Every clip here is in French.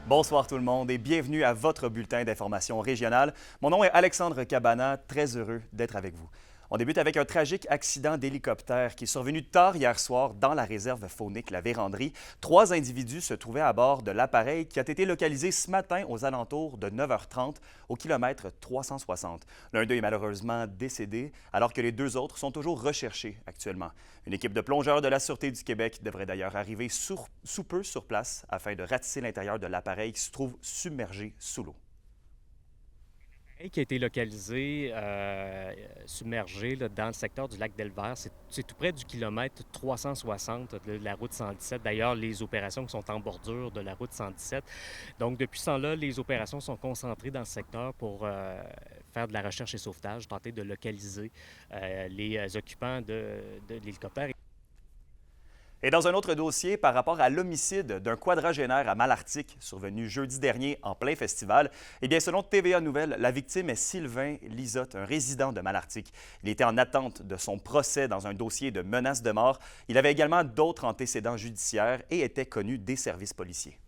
Bonsoir tout le monde et bienvenue à votre bulletin d'information régionale. Mon nom est Alexandre Cabana, très heureux d'être avec vous. On débute avec un tragique accident d'hélicoptère qui est survenu tard hier soir dans la réserve faunique La Vérandrie. 3 individus se trouvaient à bord de l'appareil qui a été localisé ce matin aux alentours de 9h30 au kilomètre 360. L'un d'eux est malheureusement décédé alors que les 2 autres sont toujours recherchés actuellement. Une équipe de plongeurs de la Sûreté du Québec devrait d'ailleurs arriver sous peu sur place afin de ratisser l'intérieur de l'appareil qui se trouve submergé sous l'eau. Qui a été localisé, submergé là, dans le secteur du lac d'Elvert. C'est tout près du kilomètre 360 de la route 117. D'ailleurs, les opérations qui sont en bordure de la route 117. Donc, depuis ce temps-là, les opérations sont concentrées dans ce secteur pour faire de la recherche et sauvetage, tenter de localiser les occupants de l'hélicoptère. Et dans un autre dossier, par rapport à l'homicide d'un quadragénaire à Malartic survenu jeudi dernier en plein festival, eh bien, selon TVA Nouvelles, la victime est Sylvain Lisotte, un résident de Malartic. Il était en attente de son procès dans un dossier de menace de mort. Il avait également d'autres antécédents judiciaires et était connu des services policiers.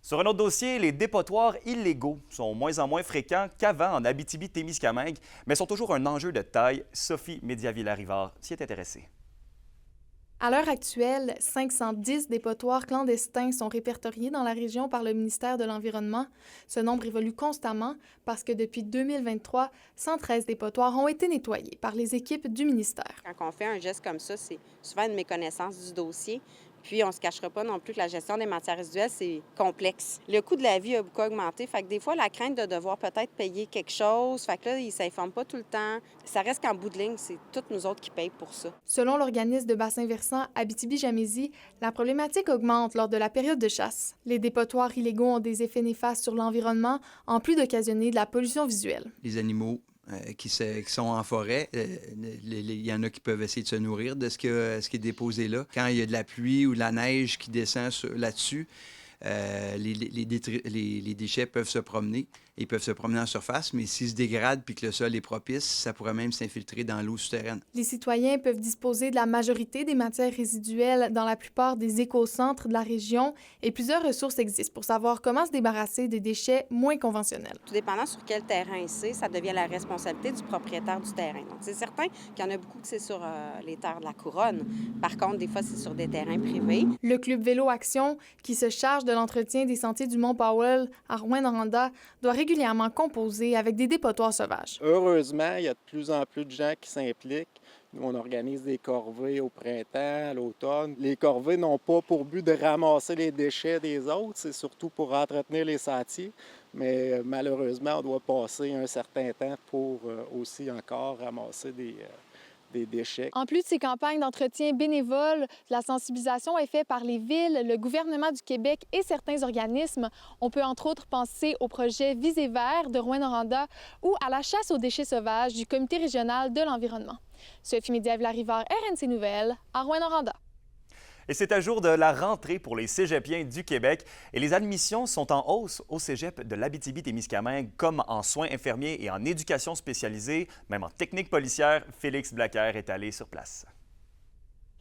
Sur un autre dossier, les dépotoirs illégaux sont moins en moins fréquents qu'avant en Abitibi-Témiscamingue, mais sont toujours un enjeu de taille. Sophie Médiavilla-Rivard s'y est intéressée. À l'heure actuelle, 510 dépotoirs clandestins sont répertoriés dans la région par le ministère de l'Environnement. Ce nombre évolue constamment parce que depuis 2023, 113 dépotoirs ont été nettoyés par les équipes du ministère. Quand on fait un geste comme ça, c'est souvent une méconnaissance du dossier. Puis, on ne se cachera pas non plus que la gestion des matières résiduelles, c'est complexe. Le coût de la vie a beaucoup augmenté. Fait que des fois, la crainte de devoir peut-être payer quelque chose, fait que là, ils ne s'informent pas tout le temps. Ça reste qu'en bout de ligne, c'est toutes nous autres qui payent pour ça. Selon l'organisme de bassin versant Abitibi-Jamésie, la problématique augmente lors de la période de chasse. Les dépotoirs illégaux ont des effets néfastes sur l'environnement, en plus d'occasionner de la pollution visuelle. Les animaux qui sont en forêt, il y en a qui peuvent essayer de se nourrir de ce qui est déposé là. Quand il y a de la pluie ou de la neige qui descend là-dessus, les déchets peuvent se promener. Ils peuvent se promener en surface, mais s'ils se dégradent puis que le sol est propice, ça pourrait même s'infiltrer dans l'eau souterraine. Les citoyens peuvent disposer de la majorité des matières résiduelles dans la plupart des écocentres de la région et plusieurs ressources existent pour savoir comment se débarrasser des déchets moins conventionnels. Tout dépendant sur quel terrain c'est, ça devient la responsabilité du propriétaire du terrain. Donc, c'est certain qu'il y en a beaucoup que c'est sur les terres de la couronne. Par contre, des fois, c'est sur des terrains privés. Le Club Vélo Action, qui se charge de l'entretien des sentiers du Mont Powell à Rouyn-Noranda, doit régulièrement composer avec des dépotoirs sauvages. Heureusement, il y a de plus en plus de gens qui s'impliquent. Nous, on organise des corvées au printemps, à l'automne. Les corvées n'ont pas pour but de ramasser les déchets des autres, c'est surtout pour entretenir les sentiers. Mais malheureusement, on doit passer un certain temps pour aussi encore ramasser des déchets. En plus de ces campagnes d'entretien bénévoles, la sensibilisation est faite par les villes, le gouvernement du Québec et certains organismes. On peut entre autres penser au projet Visée Vert de Rouyn-Noranda ou à la chasse aux déchets sauvages du Comité régional de l'environnement. Sophie Médiavilla-Rivard, RNC Nouvelles, à Rouyn-Noranda. Et c'est à jour de la rentrée pour les cégepiens du Québec et les admissions sont en hausse au cégep de l'Abitibi-Témiscamingue comme en soins infirmiers et en éducation spécialisée, même en technique policière. Félix Blacker est allé sur place.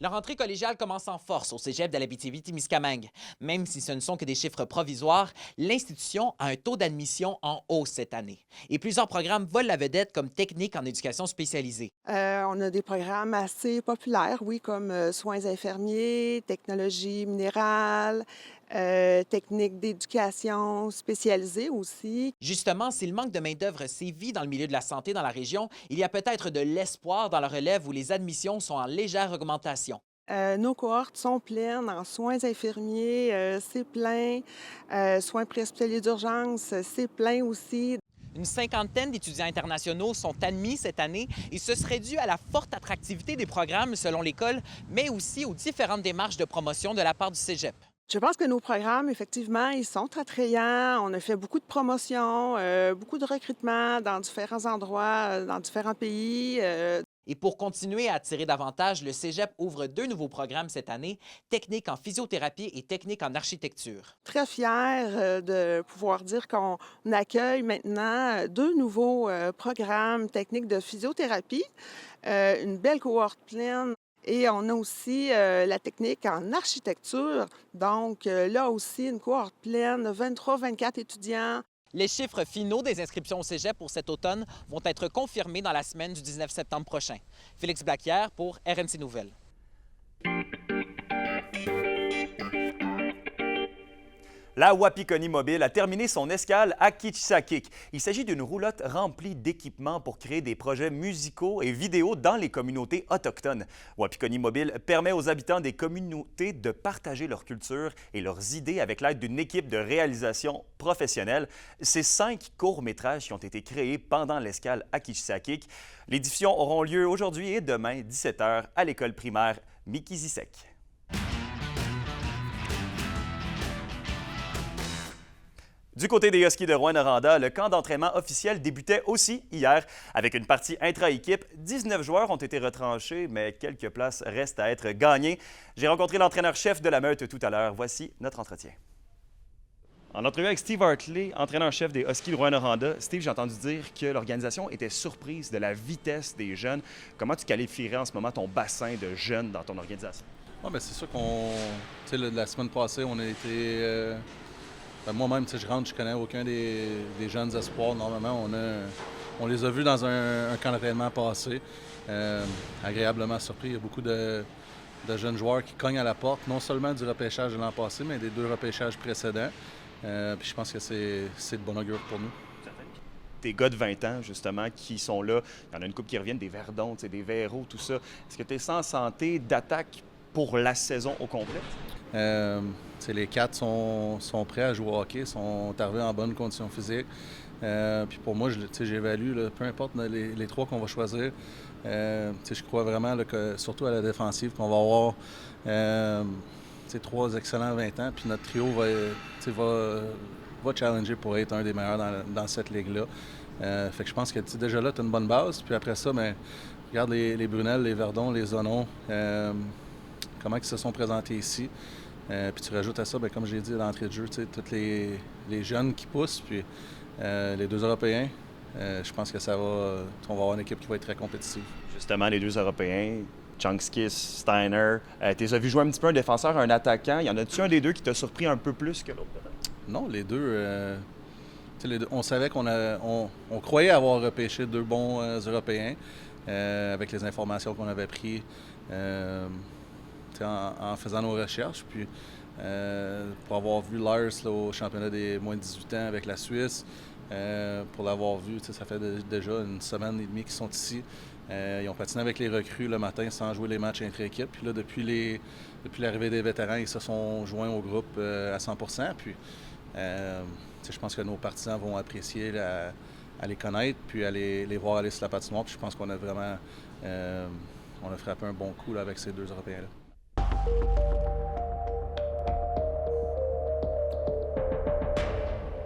La rentrée collégiale commence en force au cégep de l'Abitibi-Témiscamingue. Même si ce ne sont que des chiffres provisoires, l'institution a un taux d'admission en hausse cette année. Et plusieurs programmes volent la vedette comme technique en éducation spécialisée. On a des programmes assez populaires, oui, comme soins infirmiers, technologie minérale, techniques d'éducation spécialisée aussi. Justement, si le manque de main-d'œuvre sévit dans le milieu de la santé dans la région, il y a peut-être de l'espoir dans la relève où les admissions sont en légère augmentation. Nos cohortes sont pleines en soins infirmiers, c'est plein. Soins préhospitaliers d'urgence, c'est plein aussi. Une cinquantaine d'étudiants internationaux sont admis cette année et ce serait dû à la forte attractivité des programmes selon l'école, mais aussi aux différentes démarches de promotion de la part du cégep. Je pense que nos programmes, effectivement, ils sont attrayants. On a fait beaucoup de promotions, beaucoup de recrutements dans différents endroits, dans différents pays. Et pour continuer à attirer davantage, le cégep ouvre 2 nouveaux programmes cette année, technique en physiothérapie et technique en architecture. Très fière de pouvoir dire qu'on accueille maintenant 2 nouveaux programmes techniques de physiothérapie, une belle cohorte pleine. Et on a aussi la technique en architecture. Donc, là aussi, une cohorte pleine, 23-24 étudiants. Les chiffres finaux des inscriptions au cégep pour cet automne vont être confirmés dans la semaine du 19 septembre prochain. Félix Blaquière pour RNC Nouvelles. La Wapikoni Mobile a terminé son escale à Kitchissakik. Il s'agit d'une roulotte remplie d'équipements pour créer des projets musicaux et vidéo dans les communautés autochtones. Wapikoni Mobile permet aux habitants des communautés de partager leur culture et leurs idées avec l'aide d'une équipe de réalisation professionnelle. Ces 5 courts-métrages qui ont été créés pendant l'escale à Kitchissakik. Les diffusions auront lieu aujourd'hui et demain, 17h, à l'école primaire Mikizisek. Du côté des Huskies de Rouyn-Noranda, le camp d'entraînement officiel débutait aussi hier avec une partie intra-équipe. 19 joueurs ont été retranchés, mais quelques places restent à être gagnées. J'ai rencontré l'entraîneur-chef de la Meute tout à l'heure. Voici notre entretien. En entrevue avec Steve Hartley, entraîneur-chef des Huskies de Rouyn-Noranda. Steve, j'ai entendu dire que l'organisation était surprise de la vitesse des jeunes. Comment tu qualifierais en ce moment ton bassin de jeunes dans ton organisation? Ah, bien, c'est sûr qu'on... Tu sais, la semaine passée, on a été... Moi-même, je rentre, je connais aucun des jeunes espoirs. Normalement, on les a vus dans un camp d'entraînement passé. Agréablement surpris. Il y a beaucoup de jeunes joueurs qui cognent à la porte, non seulement du repêchage de l'an passé, mais des 2 repêchages précédents. Puis je pense que c'est de bon augure pour nous. Tes gars de 20 ans, justement, qui sont là, il y en a une couple qui reviennent, des Verdons, des Véros, tout ça. Est-ce que tu es sans santé d'attaque pour la saison au complet? Les 4 sont prêts à jouer au hockey, sont arrivés en bonne condition physique. Puis pour moi, j'évalue, peu importe les 3 qu'on va choisir, je crois vraiment là, que, surtout à la défensive, qu'on va avoir 3 excellents 20 ans. Puis notre trio va challenger pour être un des meilleurs dans cette ligue-là. Fait que je pense que déjà là, tu as une bonne base. Puis après ça, regarde les Brunel, les Verdon, les Zonon, comment ils se sont présentés ici. Puis tu rajoutes à ça, comme j'ai dit à l'entrée de jeu, tous les jeunes qui poussent, puis les 2 Européens, je pense que on va avoir une équipe qui va être très compétitive. Justement, les 2 Européens, Chunskis, Steiner, tu les as vu jouer un petit peu un défenseur, un attaquant. Y en a-tu un des 2 qui t'a surpris un peu plus que l'autre? Non, les deux, on savait on croyait avoir repêché 2 bons Européens avec les informations qu'on avait prises. En faisant nos recherches, puis pour avoir vu Lars là, au championnat des moins de 18 ans avec la Suisse, pour l'avoir vu, ça fait déjà une semaine et demie qu'ils sont ici. Ils ont patiné avec les recrues le matin sans jouer les matchs intra-équipe. Puis là, depuis l'arrivée des vétérans, ils se sont joints au groupe à 100%. Puis je pense que nos partisans vont apprécier à les connaître, puis à les voir aller sur la patinoire. Puis je pense qu'on a vraiment on a frappé un bon coup là, avec ces 2 Européens-là.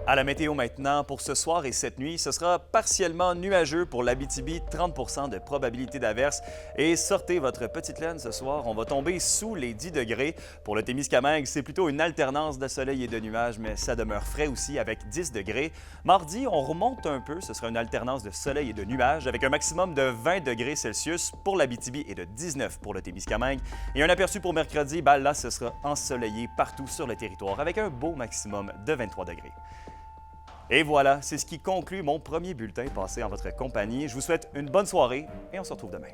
À la météo maintenant, pour ce soir et cette nuit, ce sera partiellement nuageux pour l'Abitibi, 30 % de probabilité d'averse. Et sortez votre petite laine ce soir, on va tomber sous les 10 degrés. Pour le Témiscamingue, c'est plutôt une alternance de soleil et de nuages, mais ça demeure frais aussi avec 10 degrés. Mardi, on remonte un peu, ce sera une alternance de soleil et de nuages avec un maximum de 20 degrés Celsius pour l'Abitibi et de 19 pour le Témiscamingue. Et un aperçu pour mercredi, là, ce sera ensoleillé partout sur le territoire avec un beau maximum de 23 degrés. Et voilà, c'est ce qui conclut mon premier bulletin passé en votre compagnie. Je vous souhaite une bonne soirée et on se retrouve demain.